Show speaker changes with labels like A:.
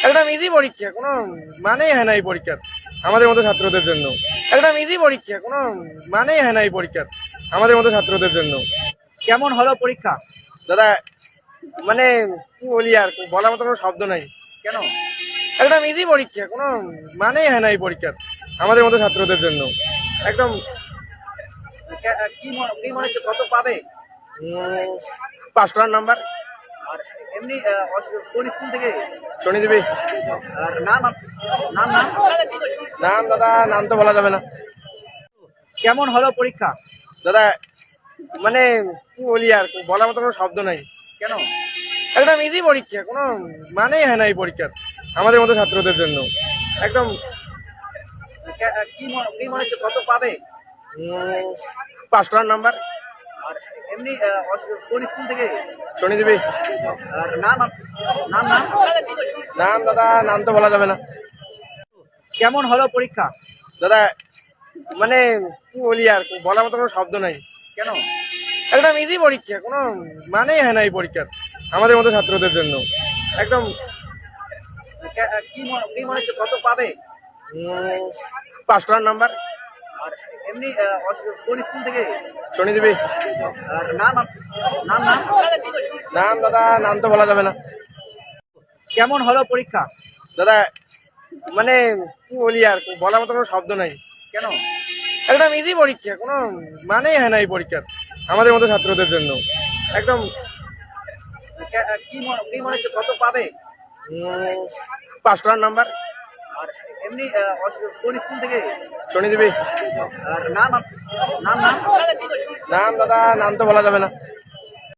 A: একদম ইজি পরীক্ষা, কোনো মানেই হয় না এই পরীক্ষার আমাদের মতো ছাত্রদের জন্য। একদম ইজি পরীক্ষা, কোনো মানেই হয় না এই পরীক্ষার আমাদের মতো ছাত্রদের জন্য।
B: কেমন হলো পরীক্ষা?
A: দাদা মানে কি বলি আর, বলার মতো কোনো শব্দ নাই।
B: কেন?
A: একদম ইজি পরীক্ষা, কোনো মানেই হয় না এই পরীক্ষার আমাদের মতো ছাত্রদের জন্য। একদম
B: কি মনে হচ্ছে কত পাবে?
A: 5 নাম্বার।
B: আর এমনি কোন স্কুল থেকে?
A: শনিদেবী।
B: আর নাম নাম নাম
A: নাম দাদা, নাম তো বলা যাবে না।
B: কেমন হলো পরীক্ষা?
A: দাদা মানে কি বলি আর, বলার মতো কোনো শব্দ নাই।
B: কেন?
A: একদম ইজি পরীক্ষা, কোনো মানেই হয় না এই পরীক্ষার আমাদের মতো ছাত্রদের জন্য। একদম
B: কি মনে হচ্ছে কত পাবে?
A: 5 নাম্বার।
B: আর এমনি কোন স্কুল থেকে?
A: শনিদেবী।
B: আর নাম নাম নাম
A: নাম দাদা, নাম তো বলা যাবে না।
B: কেমন হলো পরীক্ষা?
A: দাদা মানে কি বলি আর, বলার মতো কোনো শব্দ নাই।
B: কেন?
A: একদম ইজি পরীক্ষা, কোনো মানেই হয় না এই পরীক্ষার আমাদের মতো ছাত্রদের জন্য। একদম
B: কি মনে হচ্ছে কত পাবে?
A: 5 নাম্বার।
B: আর এমনি কোন স্কুল থেকে?
A: শনিদেবী।
B: আর নাম নাম নাম
A: নাম দাদা, নাম তো বলা যাবে না।
B: কেমন হলো পরীক্ষা?
A: দাদা মানে কি বলি আর, বলার মতো কোনো শব্দ নাই।
B: কেন?
A: একদম ইজি পরীক্ষা, কোনো মানেই হয় না এই পরীক্ষার আমাদের মতো ছাত্রদের জন্য। একদম
B: কি মনে হচ্ছে কত পাবে?
A: 5 নাম্বার।
B: আর এমনি কোন স্কুল থেকে?
A: শনিদেবী।
B: আর নাম নাম নাম
A: নাম দাদা, নাম তো বলা যাবে না।